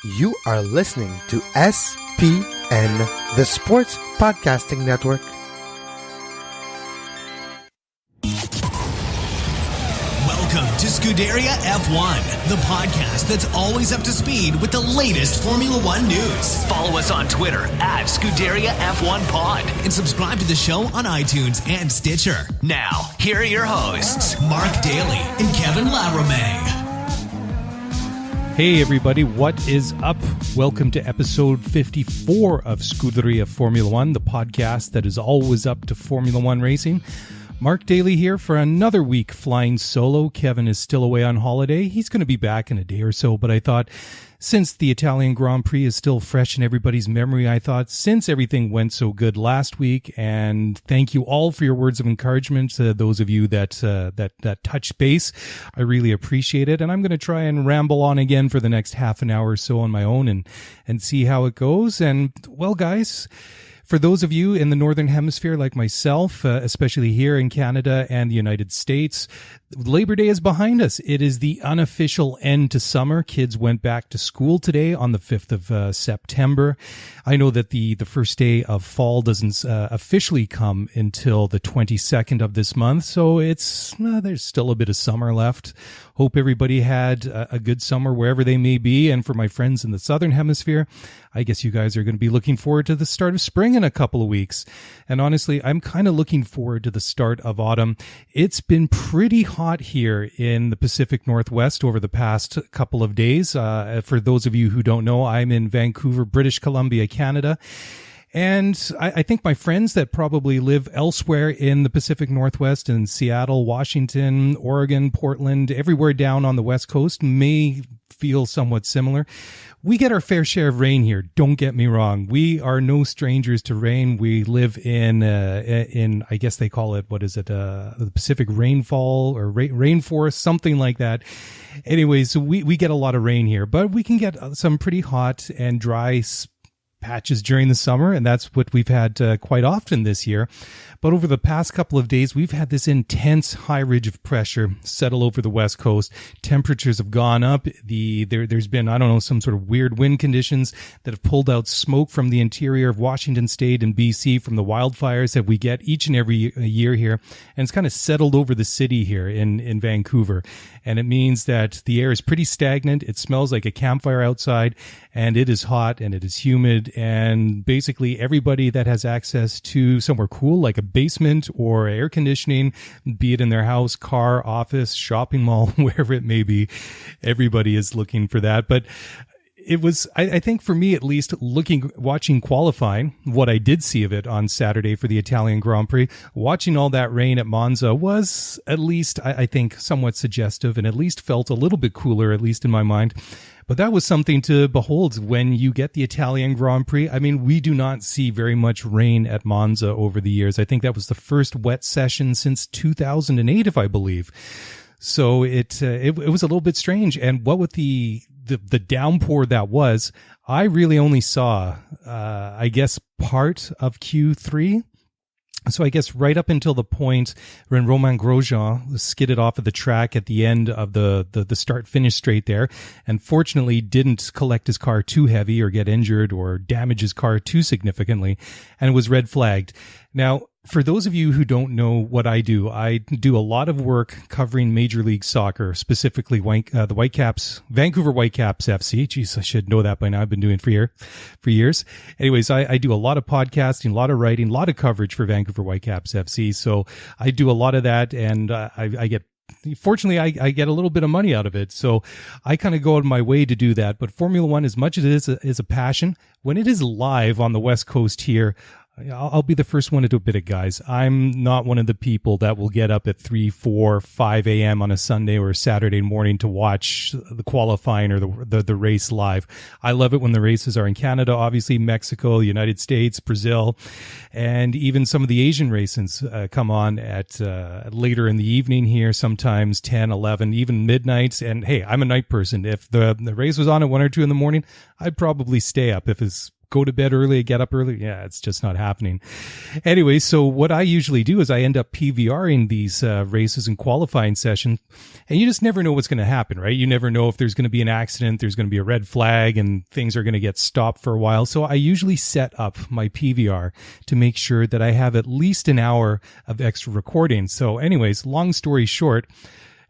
You are listening to SPN, the Sports Podcasting Network. Welcome to Scuderia F1, the podcast that's always up to speed with the latest Formula One news. Follow us on Twitter at Scuderia F1 Pod and subscribe to the show on iTunes and Stitcher. Now, here are your hosts, Mark Dailey and Kevin Laramée. Hey everybody, what is up? Welcome to episode 54 of Scuderia Formula One, the podcast that is always up to Formula One racing. Mark Dailey here for another week flying solo. Kevin is still away on holiday. He's going to be back in a day or so, but I thought since the Italian Grand Prix is still fresh in everybody's memory, I thought since everything went so good last week, and thank you all for your words of encouragement, those of you that touch base, I really appreciate it. And I'm going to try and ramble on again for the next half an hour or so on my own and see how it goes. And well, guys, for those of you in the Northern Hemisphere like myself, especially here in Canada and the United States, Labor Day is behind us. It is the unofficial end to summer. Kids went back to school today on the 5th of September. I know that the first day of fall doesn't officially come until the 22nd of this month, so there's still a bit of summer left. Hope everybody had a good summer wherever they may be. And for my friends in the Southern Hemisphere, I guess you guys are going to be looking forward to the start of spring in a couple of weeks. And honestly, I'm kind of looking forward to the start of autumn. It's been pretty hot here in the Pacific Northwest over the past couple of days. For those of you who don't know, I'm in Vancouver, British Columbia, Canada. And I think my friends that probably live elsewhere in the Pacific Northwest, in Seattle, Washington, Oregon, Portland, everywhere down on the West Coast may feel somewhat similar. We get our fair share of rain here. Don't get me wrong. We are no strangers to rain. We live in I guess they call it, the Pacific rainfall or rainforest, something like that. Anyways, so we get a lot of rain here, but we can get some pretty hot and dry patches during the summer, and that's what we've had quite often this year. But over the past couple of days, we've had this intense high ridge of pressure settle over the West Coast. Temperatures have gone up. There's been, some sort of weird wind conditions that have pulled out smoke from the interior of Washington State and BC from the wildfires that we get each and every year here. And it's kind of settled over the city here in Vancouver. And it means that the air is pretty stagnant. It smells like a campfire outside, and it is hot and it is humid. And basically everybody that has access to somewhere cool, like a basement or air conditioning, be it in their house, car, office, shopping mall, wherever it may be, everybody is looking for that. But it was, I think for me at least, watching qualifying, what I did see of it on Saturday for the Italian Grand Prix, watching all that rain at Monza was at least, I think, somewhat suggestive and at least felt a little bit cooler, at least in my mind. But that was something to behold when you get the Italian Grand Prix. I mean, we do not see very much rain at Monza over the years. I think that was the first wet session since 2008, if I believe. So it was a little bit strange. And what with the downpour that was, I really only saw, I guess, part of Q3. So I guess right up until the point when Romain Grosjean skidded off of the track at the end of the start-finish straight there, and fortunately didn't collect his car too heavy or get injured or damage his car too significantly, and was red flagged. Now, for those of you who don't know what I do a lot of work covering Major League Soccer, specifically the Whitecaps, Vancouver Whitecaps FC. Jeez, I should know that by now. I've been doing it for years. Anyways, I do a lot of podcasting, a lot of writing, a lot of coverage for Vancouver Whitecaps FC. So I do a lot of that, and I get, fortunately, I get a little bit of money out of it. So I kind of go out of my way to do that. But Formula One, as much as it is a passion, when it is live on the West Coast here, I'll be the first one to admit it, guys. I'm not one of the people that will get up at 3, 4, 5 a.m. on a Sunday or a Saturday morning to watch the qualifying or the race live. I love it when the races are in Canada, obviously Mexico, United States, Brazil, and even some of the Asian races come on at later in the evening here, sometimes 10, 11, even midnights. And hey, I'm a night person. If the race was on at 1 or 2 in the morning, I'd probably stay up if it's go to bed early, get up early. Yeah, it's just not happening. Anyway, so what I usually do is I end up PVRing these races and qualifying sessions, and you just never know what's going to happen, right? You never know if there's going to be an accident, there's going to be a red flag, and things are going to get stopped for a while. So I usually set up my PVR to make sure that I have at least an hour of extra recording. So anyways, long story short,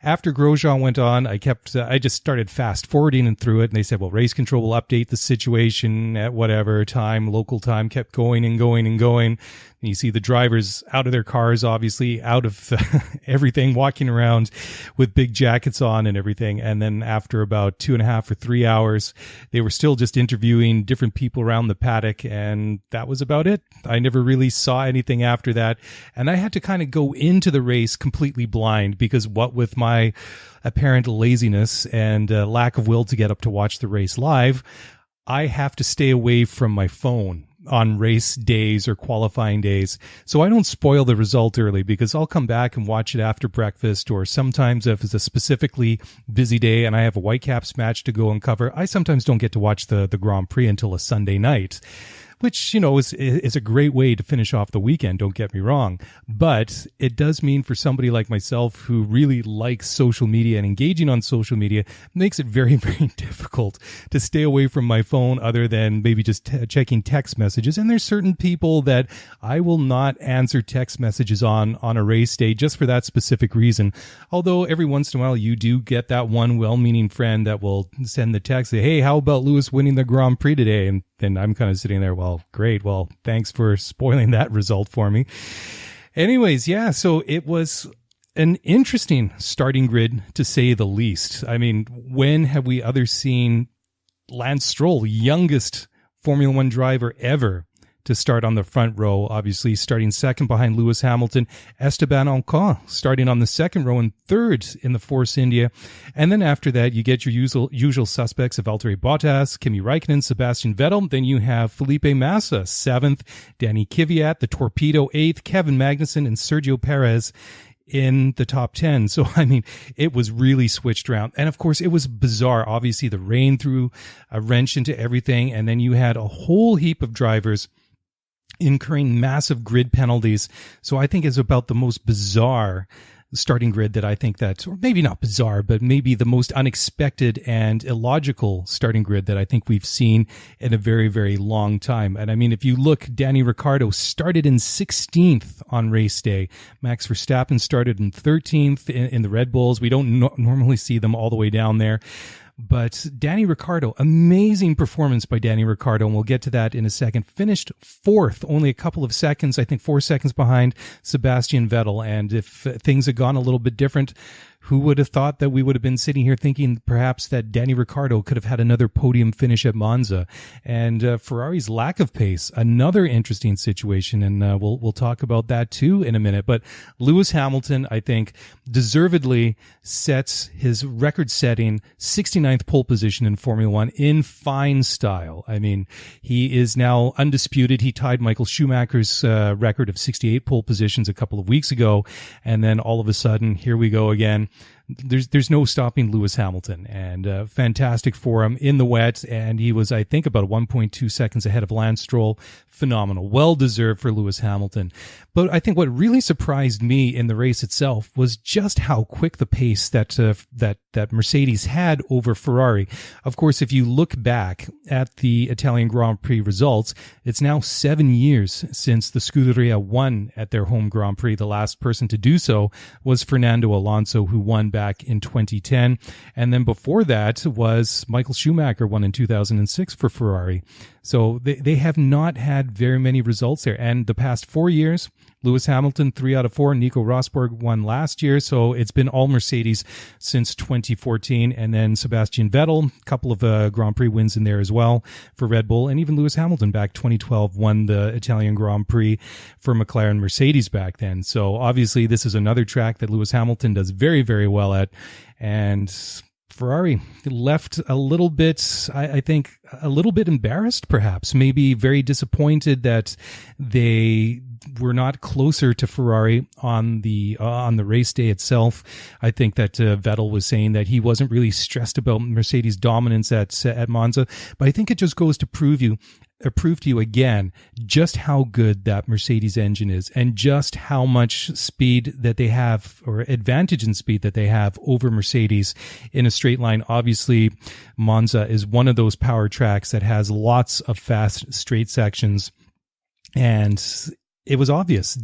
after Grosjean went on, I just started fast forwarding and through it. And they said, well, race control will update the situation at whatever time, local time, kept going and going and going. And you see the drivers out of their cars, obviously out of everything, walking around with big jackets on and everything. And then after about 2.5 or 3 hours, they were still just interviewing different people around the paddock. And that was about it. I never really saw anything after that. And I had to kind of go into the race completely blind, because what with my apparent laziness and lack of will to get up to watch the race live, I have to stay away from my phone on race days or qualifying days. So I don't spoil the result early, because I'll come back and watch it after breakfast, or sometimes if it's a specifically busy day and I have a Whitecaps match to go and cover, I sometimes don't get to watch the Grand Prix until a Sunday night, which, is a great way to finish off the weekend, don't get me wrong. But it does mean for somebody like myself who really likes social media and engaging on social media, makes it very, very difficult to stay away from my phone other than maybe just checking text messages. And there's certain people that I will not answer text messages on a race day just for that specific reason. Although every once in a while you do get that one well-meaning friend that will send the text, say, hey, how about Lewis winning the Grand Prix today? And then I'm kind of sitting there, well, great. Well, thanks for spoiling that result for me. Anyways, yeah, so it was an interesting starting grid, to say the least. I mean, when have we seen Lance Stroll, youngest Formula One driver ever, to start on the front row, obviously starting second behind Lewis Hamilton, Esteban Ocon starting on the second row and third in the Force India. And then after that, you get your usual suspects of Valtteri Bottas, Kimi Räikkönen, Sebastian Vettel. Then you have Felipe Massa, seventh, Danny Kvyat, the Torpedo, eighth, Kevin Magnussen, and Sergio Perez in the top 10. So, I mean, it was really switched around. And of course, it was bizarre. Obviously, the rain threw a wrench into everything. And then you had a whole heap of drivers incurring massive grid penalties. So I think it's about the most bizarre starting grid that I think that, or maybe not bizarre, but maybe the most unexpected and illogical starting grid that I think we've seen in a very, very long time. And I mean, if you look, Danny Ricciardo started in 16th on race day. Max Verstappen started in 13th in the Red Bulls. We don't normally see them all the way down there. But Danny Ricciardo, amazing performance by Danny Ricciardo, and we'll get to that in a second. Finished fourth, only a couple of seconds, I think 4 seconds behind Sebastian Vettel. And if things had gone a little bit different, who would have thought that we would have been sitting here thinking perhaps that Danny Ricciardo could have had another podium finish at Monza? And Ferrari's lack of pace, another interesting situation, and we'll talk about that too in a minute. But Lewis Hamilton, I think, deservedly sets his record-setting 69th pole position in Formula One in fine style. I mean, he is now undisputed. He tied Michael Schumacher's record of 68 pole positions a couple of weeks ago, and then all of a sudden, here we go again. There's no stopping Lewis Hamilton, and fantastic for him in the wet. And he was, I think, about 1.2 seconds ahead of Lance Stroll. Phenomenal. Well deserved for Lewis Hamilton. But I think what really surprised me in the race itself was just how quick the pace that Mercedes had over Ferrari. Of course, if you look back at the Italian Grand Prix results, it's now 7 years since the Scuderia won at their home Grand Prix. The last person to do so was Fernando Alonso, who won back in 2010. And then before that was Michael Schumacher, won in 2006 for Ferrari. So they have not had very many results there. And the past 4 years, Lewis Hamilton, 3 out of 4. Nico Rosberg won last year. So it's been all Mercedes since 2014. And then Sebastian Vettel, a couple of Grand Prix wins in there as well for Red Bull. And even Lewis Hamilton back 2012 won the Italian Grand Prix for McLaren Mercedes back then. So obviously this is another track that Lewis Hamilton does very, very well at. And Ferrari left a little bit, I think, a little bit embarrassed, perhaps, maybe very disappointed that they were not closer to Ferrari on the race day itself. I think that Vettel was saying that he wasn't really stressed about Mercedes' dominance at Monza, but I think it just goes to prove you prove to you again just how good that Mercedes engine is and just how much speed that they have, or advantage in speed that they have over Mercedes in a straight line. Obviously, Monza is one of those power tracks that has lots of fast straight sections, and it was obvious.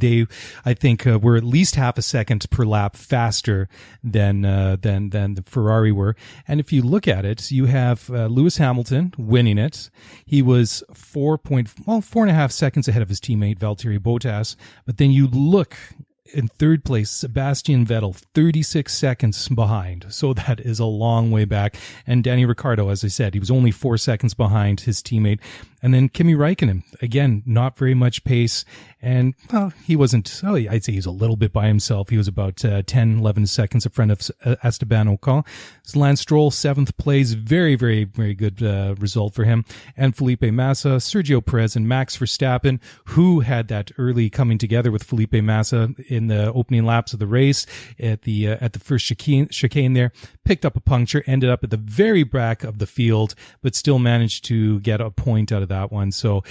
I think, were at least half a second per lap faster than the Ferrari were. And if you look at it, you have Lewis Hamilton winning it. He was 4.5 seconds ahead of his teammate Valtteri Bottas. But then you look in third place, Sebastian Vettel, 36 seconds behind. So that is a long way back. And Danny Ricciardo, as I said, he was only 4 seconds behind his teammate. And then Kimi Räikkönen, again, not very much pace. And he wasn't, I'd say he's a little bit by himself. He was about 10, 11 seconds in front of Esteban Ocon. So Lance Stroll, 7th place. Very, very, very good result for him. And Felipe Massa, Sergio Perez, and Max Verstappen, who had that early coming together with Felipe Massa in the opening laps of the race at the first chicane there, picked up a puncture, ended up at the very back of the field, but still managed to get a point out of that one. So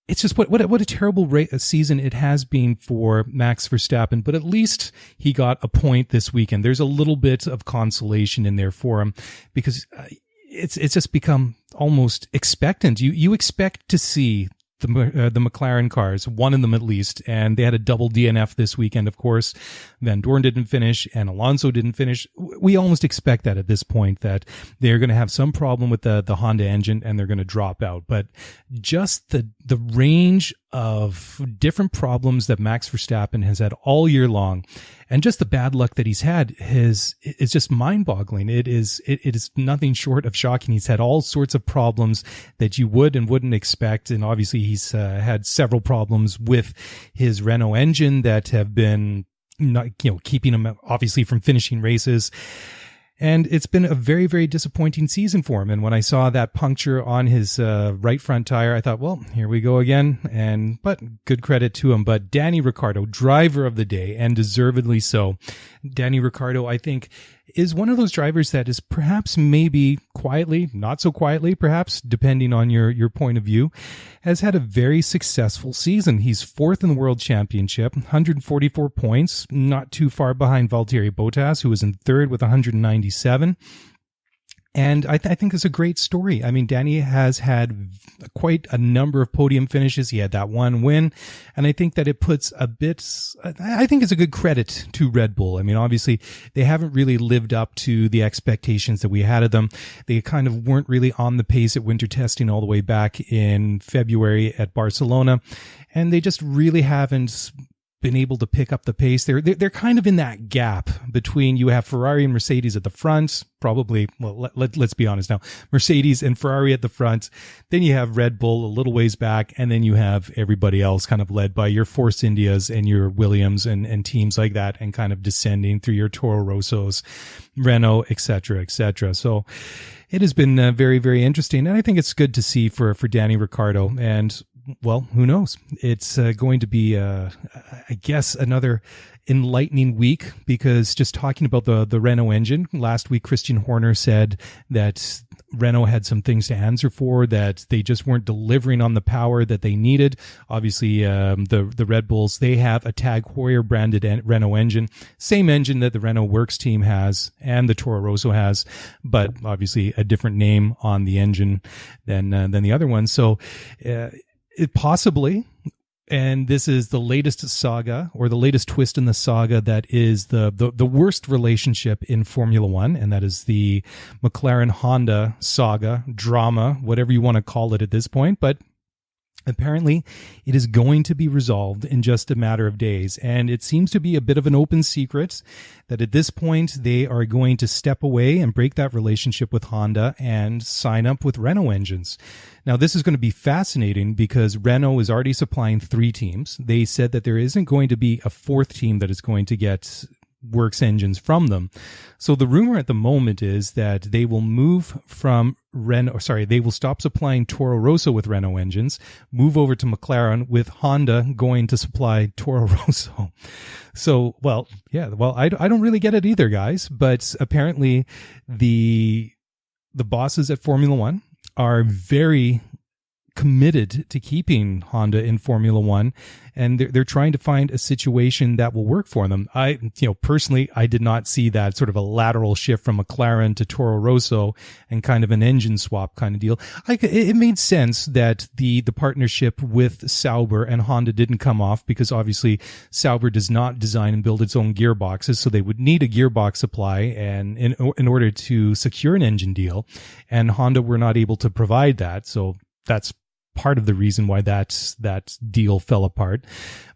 it's just what a terrible season it has been for Max Verstappen, but at least he got a point this weekend. There's a little bit of consolation in there for him, because it's just become almost expectant. You expect to see the McLaren cars, one of them at least, and they had a double DNF this weekend, of course. Van Dorn didn't finish and Alonso didn't finish. We almost expect that at this point, that they're going to have some problem with the Honda engine and they're going to drop out. But just the range of different problems that Max Verstappen has had all year long, and just the bad luck that he's had is just mind-boggling. It is nothing short of shocking. He's had all sorts of problems that you would and wouldn't expect, and obviously he's had several problems with his Renault engine that have been keeping him obviously from finishing races. And it's been a very, very disappointing season for him. And when I saw that puncture on his right front tire, I thought, well, here we go again. But good credit to him. But Danny Ricciardo, driver of the day, and deservedly so. Danny Ricciardo, I think, is one of those drivers that is perhaps, maybe quietly, not so quietly, perhaps, depending on your point of view, has had a very successful season. He's 4th in the World Championship, 144 points, not too far behind Valtteri Bottas, who was in 3rd with 197. And I think it's a great story. I mean, Danny has had quite a number of podium finishes. He had that one win. And I think that it puts I think it's a good credit to Red Bull. I mean, obviously, they haven't really lived up to the expectations that we had of them. They kind of weren't really on the pace at winter testing all the way back in February at Barcelona. And they just really haven't been able to pick up the pace. They're kind of in that gap between, you have Ferrari and Mercedes at the front, probably, well, let's be honest now, Mercedes and Ferrari at the front. Then you have Red Bull a little ways back, and then you have everybody else kind of led by your Force Indias and your Williams and teams like that, and kind of descending through your Toro Rossos, Renault, et cetera, et cetera. So it has been very, very interesting. And I think it's good to see for Danny Ricciardo. And well, who knows? It's going to be, I guess, another enlightening week, because just talking about the Renault engine, last week Christian Horner said that Renault had some things to answer for, that they just weren't delivering on the power that they needed. Obviously, the Red Bulls, they have a Tag Heuer branded Renault engine, same engine that the Renault Works team has and the Toro Rosso has, but obviously a different name on the engine than the other one. So, it possibly, and this is the latest saga, or the latest twist in the saga, that is the worst relationship in Formula One, and that is the McLaren-Honda saga, drama, whatever you want to call it at this point. But apparently, it is going to be resolved in just a matter of days. And it seems to be a bit of an open secret that at this point, they are going to step away and break that relationship with Honda and sign up with Renault engines. Now, this is going to be fascinating, because Renault is already supplying 3 teams. They said that there isn't going to be a 4th team that is going to get Works engines from them. So the rumor at the moment is that they will move from they will stop supplying Toro Rosso with Renault engines, move over to McLaren, with Honda going to supply Toro Rosso. So, I don't really get it either, guys, but apparently the bosses at Formula One are very committed to keeping Honda in Formula One, and they're trying to find a situation that will work for them. Personally, I did not see that sort of a lateral shift from McLaren to Toro Rosso and kind of an engine swap kind of deal. It made sense that the partnership with Sauber and Honda didn't come off, because obviously Sauber does not design and build its own gearboxes, so they would need a gearbox supply and in order to secure an engine deal, and Honda were not able to provide that. So that's part of the reason why that deal fell apart.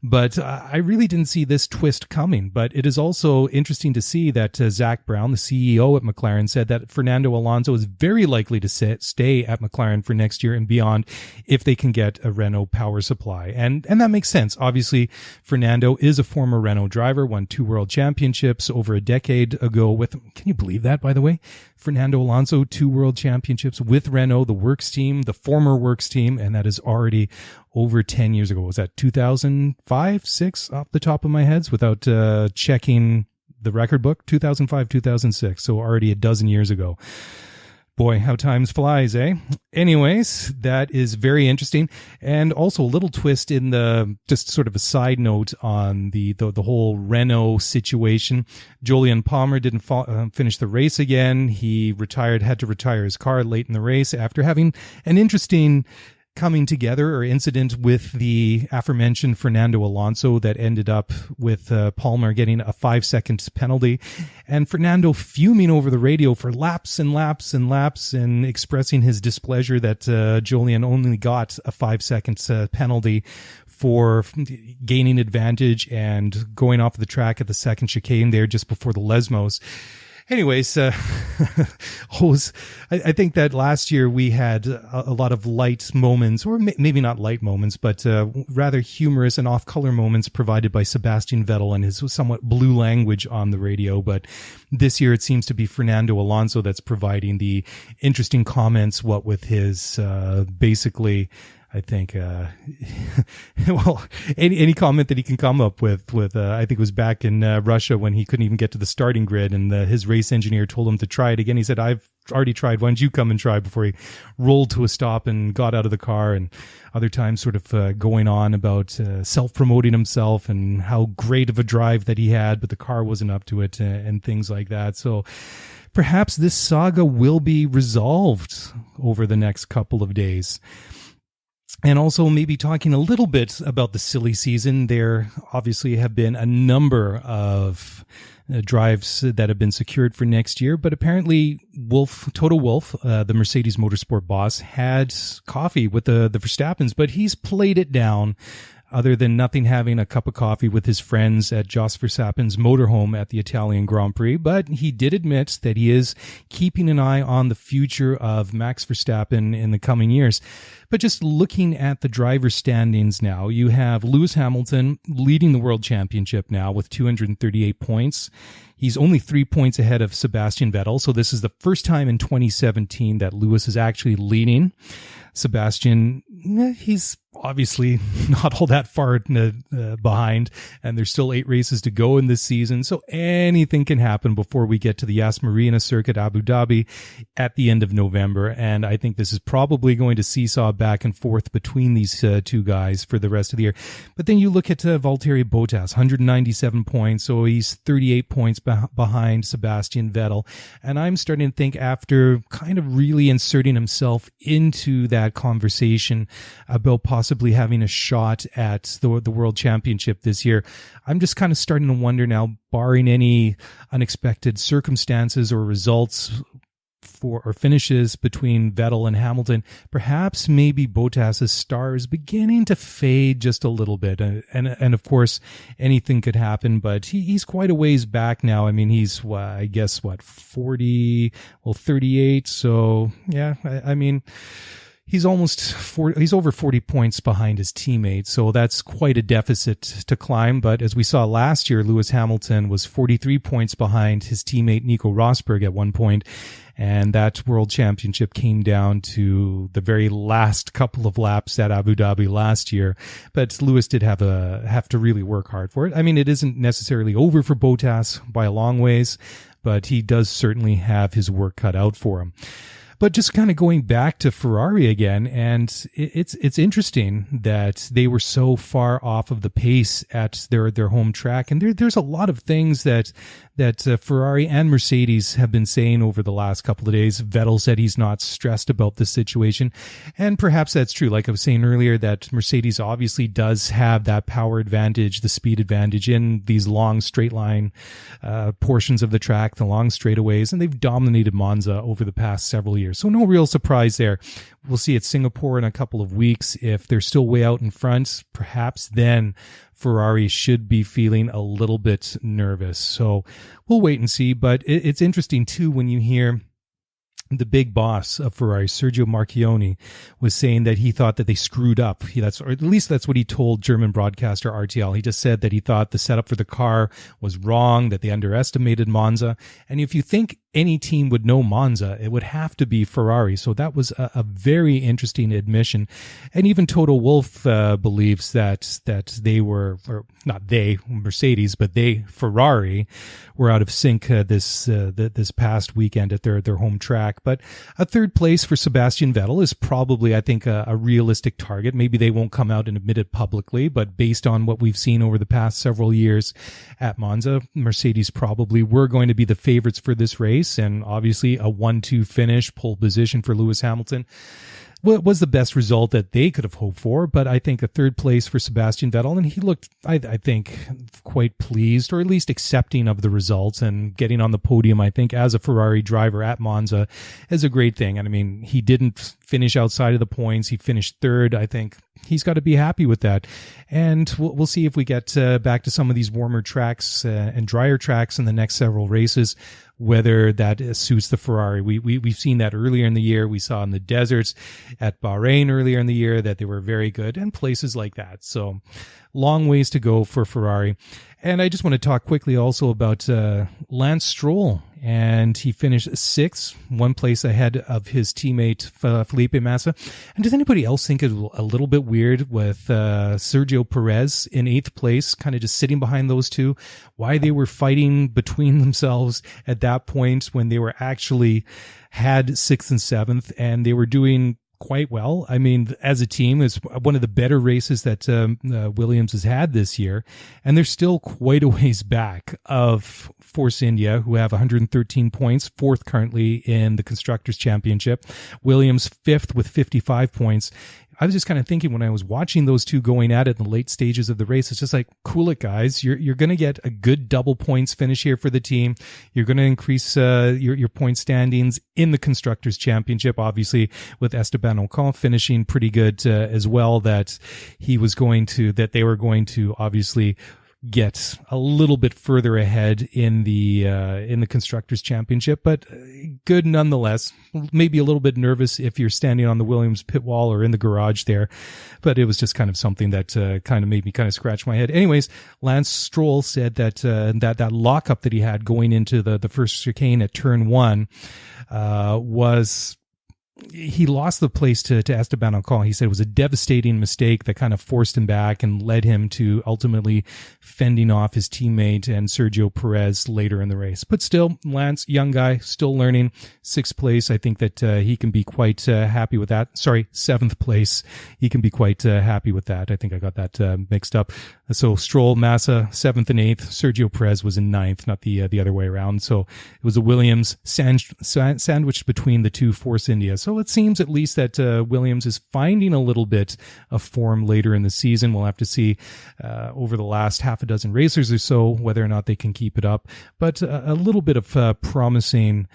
But I really didn't see this twist coming. But it is also interesting to see that Zach Brown, the CEO at McLaren, said that Fernando Alonso is very likely to stay at McLaren for next year and beyond if they can get a Renault power supply. And that makes sense. Obviously, Fernando is a former Renault driver, won 2 world championships over a decade ago with, can you believe that, by the way? Fernando Alonso, 2 world championships with Renault, the works team, the former works team, and that is already over 10 years ago. Was that 2005, 6 off the top of my head without checking the record book? 2005, 2006. So already a dozen years ago. Boy, how times flies, eh? Anyways, that is very interesting. And also a little twist in just sort of a side note on the whole Renault situation. Jolyon Palmer didn't finish the race again. He had to retire his car late in the race after having an interesting coming together or incident with the aforementioned Fernando Alonso that ended up with Palmer getting a 5-second penalty, and Fernando fuming over the radio for laps and laps and laps and expressing his displeasure that Jolyon only got a 5-second penalty for gaining advantage and going off the track at the second chicane there just before the Lesmos. Anyways, I think that last year we had a lot of light moments, or maybe not light moments, but rather humorous and off-color moments provided by Sebastian Vettel and his somewhat blue language on the radio. But this year it seems to be Fernando Alonso that's providing the interesting comments, what with his basically, I think, well, any comment that he can come up with, I think it was back in Russia when he couldn't even get to the starting grid and his race engineer told him to try it again. He said, I've already tried. Why don't you come and try, before he rolled to a stop and got out of the car. And other times sort of going on about self-promoting himself and how great of a drive that he had, but the car wasn't up to it and things like that. So perhaps this saga will be resolved over the next couple of days. And also maybe talking a little bit about the silly season. There obviously have been a number of drives that have been secured for next year, but apparently Toto Wolff, the Mercedes Motorsport boss, had coffee with the Verstappens, but he's played it down, other than nothing having a cup of coffee with his friends at Jos Verstappen's motorhome at the Italian Grand Prix. But he did admit that he is keeping an eye on the future of Max Verstappen in the coming years. But just looking at the driver standings now, you have Lewis Hamilton leading the World Championship now with 238 points. He's only 3 points ahead of Sebastian Vettel. So this is the first time in 2017 that Lewis is actually leading. Sebastian, he's obviously not all that far behind, and there's still 8 races to go in this season, so anything can happen before we get to the Yas Marina circuit, Abu Dhabi, at the end of November. And I think this is probably going to seesaw back and forth between these two guys for the rest of the year. But then you look at Valtteri Bottas, 197 points, so he's 38 points behind Sebastian Vettel. And I'm starting to think, after kind of really inserting himself into that conversation about possibly having a shot at the World Championship this year, I'm just kind of starting to wonder now, barring any unexpected circumstances or results or finishes between Vettel and Hamilton, perhaps maybe Bottas's star is beginning to fade just a little bit. And of course, anything could happen, but he's quite a ways back now. I mean, he's, 38. So yeah, I mean, he's over 40 points behind his teammate, so that's quite a deficit to climb. But as we saw last year, Lewis Hamilton was 43 points behind his teammate Nico Rosberg at one point, and that World Championship came down to the very last couple of laps at Abu Dhabi last year. But Lewis did have to really work hard for it. I mean, it isn't necessarily over for Bottas by a long ways, but he does certainly have his work cut out for him. But just kind of going back to Ferrari again, and it's interesting that they were so far off of the pace at their home track, and there's a lot of things that Ferrari and Mercedes have been saying over the last couple of days. Vettel said he's not stressed about this situation, and perhaps that's true. Like I was saying earlier, that Mercedes obviously does have that power advantage, the speed advantage in these long straight line portions of the track, the long straightaways, and they've dominated Monza over the past several years. So no real surprise there. We'll see at Singapore in a couple of weeks. If they're still way out in front, perhaps then Ferrari should be feeling a little bit nervous. So we'll wait and see. But it's interesting too when you hear the big boss of Ferrari, Sergio Marchionne, was saying that he thought that they screwed up. Or at least that's what he told German broadcaster RTL. He just said that he thought the setup for the car was wrong, that they underestimated Monza. And if you think any team would know Monza, it would have to be Ferrari. So that was a very interesting admission. And even Toto Wolff believes that they were, or not they, Mercedes, but they, Ferrari, were out of sync this past weekend at their home track. But a third place for Sebastian Vettel is probably, I think, a realistic target. Maybe they won't come out and admit it publicly, but based on what we've seen over the past several years at Monza, Mercedes probably were going to be the favorites for this race. And obviously a 1-2 finish, pole position for Lewis Hamilton was the best result that they could have hoped for. But I think a third place for Sebastian Vettel, and he looked, I think, quite pleased, or at least accepting of the results, and getting on the podium, I think, as a Ferrari driver at Monza is a great thing. And I mean, he didn't finish outside of the points. He finished third. I think he's got to be happy with that. And we'll see if we get back to some of these warmer tracks and drier tracks in the next several races, whether that suits the Ferrari. We've seen that earlier in the year. We saw in the deserts at Bahrain earlier in the year that they were very good, and places like that. So long ways to go for Ferrari. And I just want to talk quickly also about Lance Stroll. And he finished sixth, one place ahead of his teammate Felipe Massa. And does anybody else think it's a little bit weird with Sergio Perez in eighth place, kind of just sitting behind those two? Why they were fighting between themselves at that point when they were actually had sixth and seventh, and they were doing quite well. I mean, as a team, it's one of the better races that Williams has had this year, and they're still quite a ways back of Force India, who have 113 points, fourth currently in the Constructors' Championship. Williams fifth with 55 points. I was just kind of thinking when I was watching those two going at it in the late stages of the race, it's just like, cool it, guys. You're going to get a good double points finish here for the team. You're going to increase your point standings in the Constructors' Championship, obviously, with Esteban Ocon finishing pretty good as well, that they were going to obviously get a little bit further ahead in the Constructors' Championship, but good nonetheless. Maybe a little bit nervous if you're standing on the Williams pit wall or in the garage there, but it was just kind of something that kind of made me kind of scratch my head. Anyways, Lance Stroll said that that lockup that he had going into the first chicane at turn one was, he lost the place to Esteban Ocon. He said it was a devastating mistake that kind of forced him back and led him to ultimately fending off his teammate and Sergio Perez later in the race. But still, Lance, young guy, still learning. Sixth place, I think that he can be quite happy with that. Sorry, seventh place. He can be quite happy with that. I think I got that mixed up. So Stroll, Massa, seventh and eighth. Sergio Perez was in ninth, not the other way around. So it was a Williams sandwiched between the two Force India. So it seems at least that Williams is finding a little bit of form later in the season. We'll have to see over the last half a dozen racers or so whether or not they can keep it up. But a little bit of promising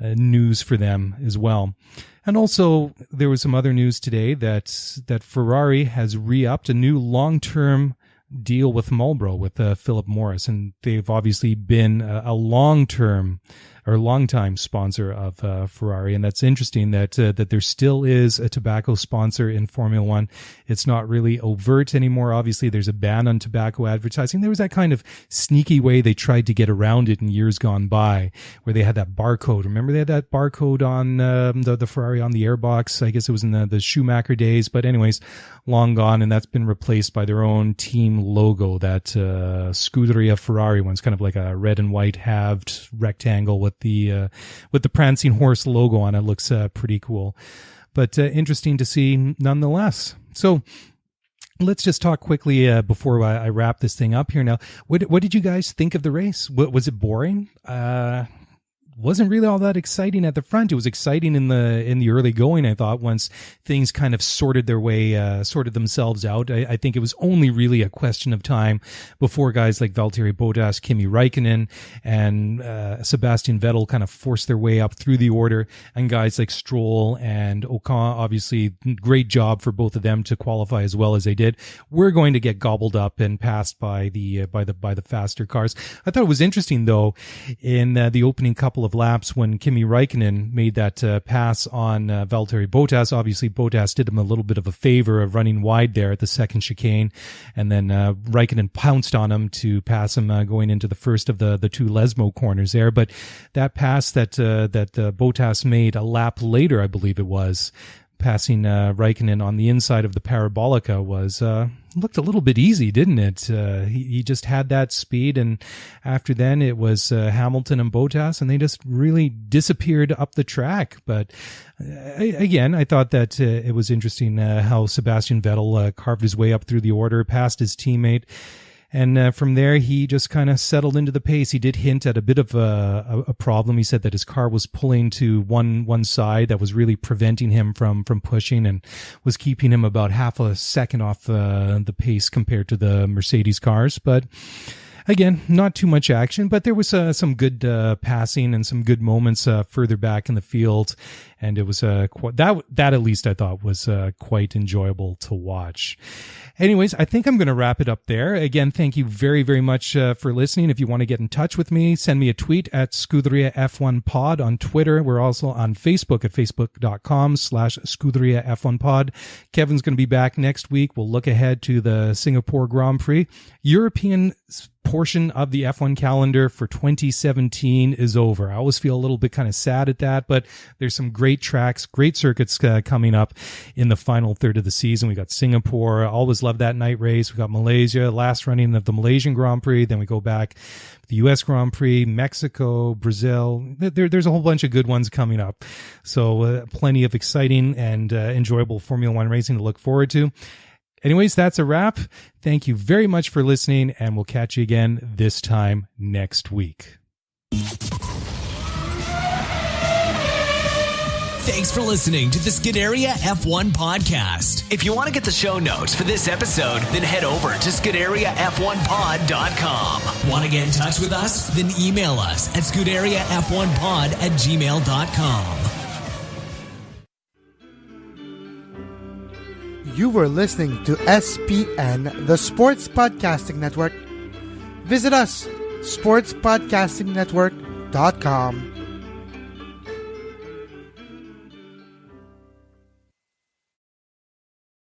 news for them as well. And also, there was some other news today that Ferrari has re-upped a new long-term deal with Marlboro, with Philip Morris, and they've obviously been a long-time sponsor of Ferrari, and that's interesting that there still is a tobacco sponsor in Formula One. It's not really overt anymore. Obviously, there's a ban on tobacco advertising. There was that kind of sneaky way they tried to get around it in years gone by, where they had that barcode. Remember, they had that barcode on the Ferrari on the airbox. I guess it was in the Schumacher days, but anyways, long gone, and that's been replaced by their own team logo, that Scuderia Ferrari one's kind of like a red and white halved rectangle with with the prancing horse logo on it. Looks pretty cool, but interesting to see nonetheless. So let's just talk quickly before I wrap this thing up here. Now, what did you guys think of the race? Was it boring? Wasn't really all that exciting at the front. It was exciting in the early going, I thought, once things kind of sorted themselves out. I think it was only really a question of time before guys like Valtteri Bottas, Kimi Räikkönen, and Sebastian Vettel kind of forced their way up through the order, and guys like Stroll and Ocon, obviously great job for both of them to qualify as well as they did. We're going to get gobbled up and passed by the faster cars. I thought it was interesting though in the opening couple of laps when Kimi Räikkönen made that pass on Valtteri Bottas. Obviously, Bottas did him a little bit of a favor of running wide there at the second chicane, and then Räikkönen pounced on him to pass him going into the first of the two Lesmo corners there. But that pass that Bottas made a lap later, I believe it was, passing Räikkönen on the inside of the Parabolica was looked a little bit easy, didn't it? He just had that speed, and after then it was Hamilton and Bottas, and they just really disappeared up the track. But again, I thought that it was interesting how Sebastian Vettel carved his way up through the order, past his teammate. And from there, he just kind of settled into the pace. He did hint at a bit of a problem. He said that his car was pulling to one side that was really preventing him from pushing and was keeping him about half a second off the pace compared to the Mercedes cars. But again, not too much action, but there was some good passing and some good moments further back in the field. And it was that at least I thought was quite enjoyable to watch. Anyways, I think I'm going to wrap it up there. Again, thank you very, very much for listening. If you want to get in touch with me, send me a tweet at Scuderia F1 Pod on Twitter. We're also on Facebook at facebook.com/Scuderia F1 Pod. Kevin's going to be back next week. We'll look ahead to the Singapore Grand Prix. European portion of the F1 calendar for 2017 is over. I always feel a little bit kind of sad at that, but there's some great tracks, great circuits coming up in the final third of the season. We got Singapore. I always love that night race. We got Malaysia, last running of the Malaysian Grand Prix. Then we go back the U.S. Grand Prix, Mexico, Brazil. There's a whole bunch of good ones coming up. So plenty of exciting and enjoyable Formula One racing to look forward to. Anyways, that's a wrap. Thank you very much for listening, and we'll catch you again this time next week. Thanks for listening to the Scuderia F1 podcast. If you want to get the show notes for this episode, then head over to ScuderiaF1pod.com. Want to get in touch with us? Then email us at ScuderiaF1pod@gmail.com. You were listening to SPN, the Sports Podcasting Network. Visit us, sportspodcastingnetwork.com.